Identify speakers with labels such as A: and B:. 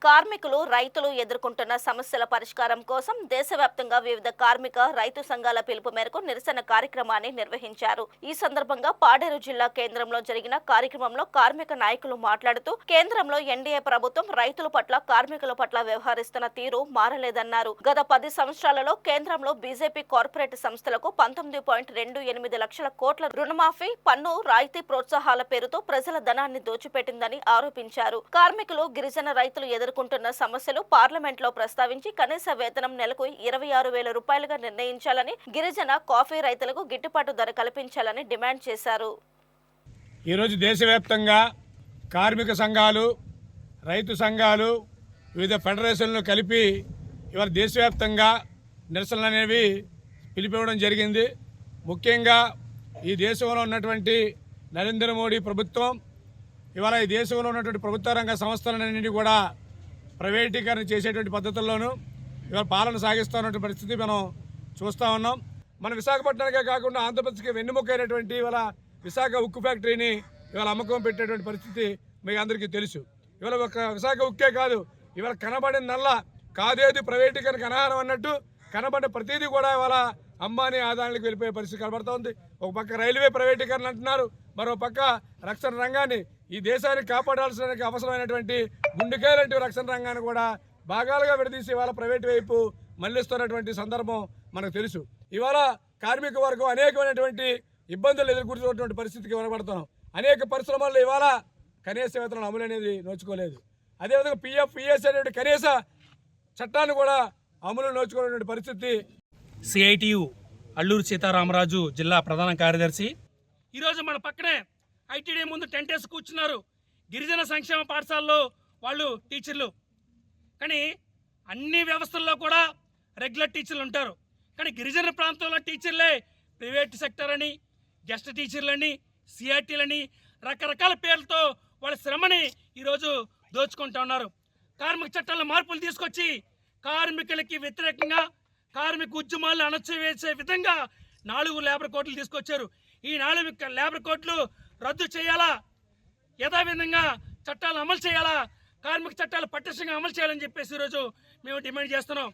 A: కార్మికులు రైతులు ఎదుర్కొంటున్న సమస్యల పరిష్కారం కోసం దేశవ్యాప్తంగా వివిధ కార్మిక రైతు సంఘాల పిలుపు మేరకు నిరసన కార్యక్రమాన్ని నిర్వహించారు. ఈ సందర్భంగా పాడేరు జిల్లా కేంద్రంలో జరిగిన కార్యక్రమంలో కార్మిక నాయకులు మాట్లాడుతూ కేంద్రంలో ఎన్డీఏ ప్రభుత్వం రైతుల పట్ల కార్మికుల పట్ల వ్యవహరిస్తున్న తీరు మారలేదన్నారు. గత 10 సంవత్సరాలలో కేంద్రంలో బీజేపీ కార్పొరేట్ సంస్థలకు 19.28 లక్షల కోట్ల రుణమాఫీ, పన్ను రాయితీ ప్రోత్సాహాల పేరుతో ప్రజల ధనాన్ని దోచిపెట్టిందని ఆరోపించారు. కార్మికులు గిరిజన రైతులు ఎదుర్కొంటున్న సమస్యలు పార్లమెంట్లో ప్రస్తావించి కనీస వేతనం నెలకు 26,000 రూపాయలుగా నిర్ణయించాలని, గిరిజన కాఫీ రైతులకు గిట్టుబాటు ధర కల్పించాలని డిమాండ్ చేశారు.
B: ఈరోజు దేశవ్యాప్తంగా కార్మిక సంఘాలు, రైతు సంఘాలు, వివిధ ఫెడరేషన్లు కలిపి ఇవాళ దేశవ్యాప్తంగా నిరసనలు అనేవి పిలిపివ్వడం జరిగింది. ముఖ్యంగా ఈ దేశంలో ఉన్నటువంటి నరేంద్ర మోడీ ప్రభుత్వం ఇవాళ ఈ దేశంలో ఉన్నటువంటి ప్రభుత్వ రంగ సంస్థలన్నింటినీ కూడా ప్రైవేటీకరణ చేసేటువంటి పద్ధతుల్లోనూ ఇవాళ పాలన సాగిస్తున్నటువంటి పరిస్థితి మనం చూస్తూ ఉన్నాం. మన విశాఖపట్నానికే కాకుండా ఆంధ్రప్రదేశ్కి వెన్నుముక్కైనటువంటి ఇవాళ విశాఖ ఉక్కు ఫ్యాక్టరీని ఇవాళ అమ్మకం పెట్టేటువంటి పరిస్థితి మీకు అందరికీ తెలుసు. ఇవాళ ఒక విశాఖ ఉక్కే కాదు, ఇవాళ కనబడిన నల్ల కాదేది ప్రైవేటీకరణకు అనాహారం అన్నట్టు కనబడిన ప్రతిదీ కూడా ఇవాళ అంబానీ ఆదాయానికి వెళ్ళిపోయే పరిస్థితి కనబడుతూ ఉంది. ఒక పక్క రైల్వే ప్రైవేటీకరణ అంటున్నారు, మరో పక్క రక్షణ రంగాన్ని, ఈ దేశాన్ని కాపాడాల్సిన అవసరమైనటువంటి గుండెకాయలంటి రక్షణ రంగాన్ని కూడా భాగాలుగా విడదీసి ఇవాళ ప్రైవేట్ వైపు మళ్లిస్తున్నటువంటి సందర్భం మనకు తెలుసు. ఇవాళ కార్మిక వర్గం అనేకమైనటువంటి ఇబ్బందులు ఎదుర్కొంటున్నటువంటి పరిస్థితికి కనబడుతున్నాం. అనేక పరిశ్రమల్లో ఇవాళ కనీస వేతనం అమలు అనేది నోచుకోలేదు. అదేవిధంగా పిఎఫ్, పిఎస్ అనేటువంటి కనీస చట్టాన్ని కూడా అమలు నోచుకునేటువంటి పరిస్థితి.
C: సిఐటియు అల్లూరు సీతారామరాజు జిల్లా ప్రధాన కార్యదర్శి. ఈరోజు మన పక్కనే ఐటీడీ ముందు టెంట్ వేసి కూర్చున్నారు గిరిజన సంక్షేమ పాఠశాలలో వాళ్ళు టీచర్లు. కానీ అన్ని వ్యవస్థల్లో కూడా రెగ్యులర్ టీచర్లు ఉంటారు. కానీ గిరిజన ప్రాంతంలో టీచర్లే ప్రైవేట్ సెక్టర్ అని, గెస్ట్ టీచర్లని, సిఆర్టీలని రకరకాల పేర్లతో వాళ్ళ శ్రమని ఈరోజు దోచుకుంటూ ఉన్నారు. కార్మిక చట్టాల మార్పులు తీసుకొచ్చి కార్మికులకి వ్యతిరేకంగా కార్మిక ఉద్యమాలను అణచివేసే విధంగా 4 లేబర్ కోడ్లు తీసుకొచ్చారు. ఈ 4 లేబర్ కోడ్లు రద్దు చేయాలా, యథావిధంగా చట్టాలు అమలు చేయాలా, కార్మిక చట్టాలు పటిష్టంగా అమలు చేయాలని చెప్పేసి ఈరోజు మేము డిమాండ్ చేస్తున్నాం.